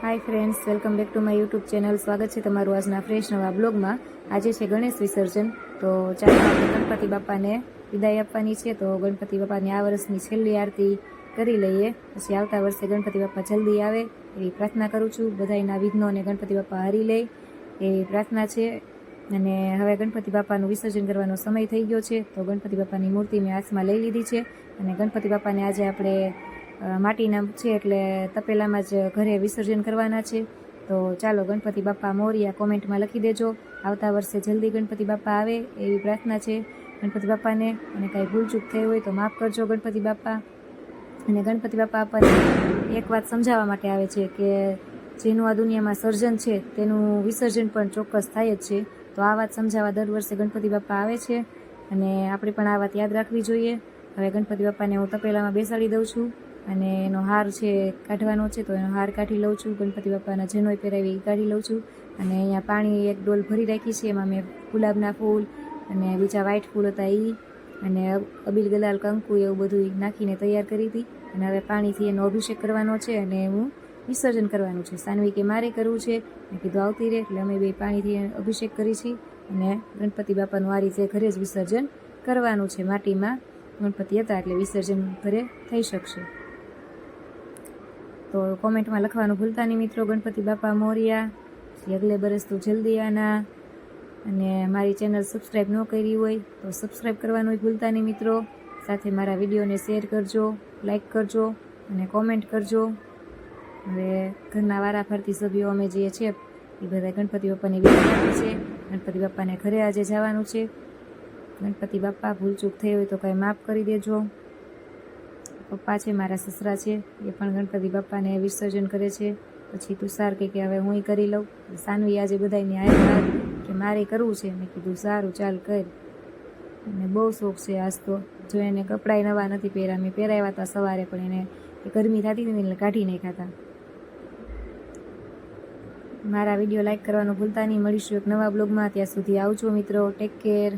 Hi friends, welcome back to my YouTube channel. स्वागत है तमारू आजना fresh नवा ब्लॉग में। आज है गणेश विसर्जन, तो चालो आपणे गणपति बापा ने विदाय आपवानी छे। तो गणपति बापा ने आ वर्षनी छेल्ली आरती करी लईए, पछी आवता वर्षे गणपति बापा जल्दी आवे एवी प्रार्थना करूँ छूं। बधायना विघ्नोने गणपति बापा हरी ले एवी प्रार्थना छे। अने हवे गणपति बापानुं विसर्जन करवानो समय थई गयो छे। तो गणपति बापानी मूर्ति मैं हाथमां लई लीधी छे अने गणपति बापाने आज आपणे माटीना छे एटले तपेलामां ज घरे विसर्जन करवाना छे। तो चालो गणपति बापा मोरिया कॉमेंट में लखी देजो। आवता वर्षे जल्दी गणपति बापा आवे एवी प्रार्थना छे गणपति बापाने। अने कांई भूलचूक थई होय तो माफ करजो गणपति बापा। अने गणपति बापा आपणे एक वात समजाववा माटे आवे छे के जेनुं आ दुनियामां सर्जन छे तेनुं विसर्जन पण चोक्कस थाय ज छे। तो आ वात समजाववा दर वर्षे गणपति बापा आवे छे अने आपणे पण आ वात याद राखवी जोईए। हवे गणपति बापाने हुं तपेलामां बेसाडी दઉં છું અને એનો હાર છે કાઢવાનો છે, તો એનો હાર કાઢી લઉં છું। ગણપતિ બાપાના જનોઈ પહેરાવી કાઢી લઉં છું અને અહીંયા પાણી એક ડોલ ભરી રાખી છે, એમાં મેં ગુલાબના ફૂલ અને બીજા વ્હાઈટ ફૂલ હતા એ અને અબીલ ગલાલ કંકુ એવું બધું નાખીને તૈયાર કરી હતી। અને હવે પાણીથી એનો અભિષેક કરવાનો છે અને હું વિસર્જન કરવાનું છે। સાનવી કે મારે કરવું છે, મેં કીધું આવતી રહે, એટલે અમે બે પાણીથી અભિષેક કરી છે અને ગણપતિ બાપાનું આ રીતે ઘરે જ વિસર્જન કરવાનું છે। માટીમાં ગણપતિ હતા એટલે વિસર્જન ઘરે થઈ શકશે। तो कॉमेंट में लखवानुं भूलता नहीं मित्रों। गणपति बापा मोरिया, अगले बरस तो जल्दी आना। अने मारी चेनल सब्सक्राइब न करी होय तो सब्सक्राइब करवानुं भूलता नहीं मित्रों। साथे मारा विडियो ने शेर करजो, लाइक करजो अने कॉमेंट करजो। हवे घरना वारा फरती सभ्यो अमे जे छे ए बधा गणपति बापानी विदाय आपी छे। गणपति बापाने घरे आजे जवानुं छे। गणपति बापा भूलचूक थई होय तो कांई माफ करी देजो। पप्पा है मारा ससरा है ये पण गणपति बापा ने विसर्जन करे छे। पछी तुषार के हवे हुंय करी लઉં। सानवी आज बधाईने आव्या के मारे करवुं छे। मैं कीधुं सारूं चाल कर। अने बहु शौक छे आज तो। जो एने कपड़ा नवा नथी પહેર્યા, मैं પહેરાવ્યા હતા सवारे पण एने गरमी थती हती એટલે काढी नाख्या हता। मारा विडियो लाइक करवानुं भूलता नहीं। मळीशुं एक नवा ब्लॉग में। त्यां सुधी आवजो मित्रों। टेक केर।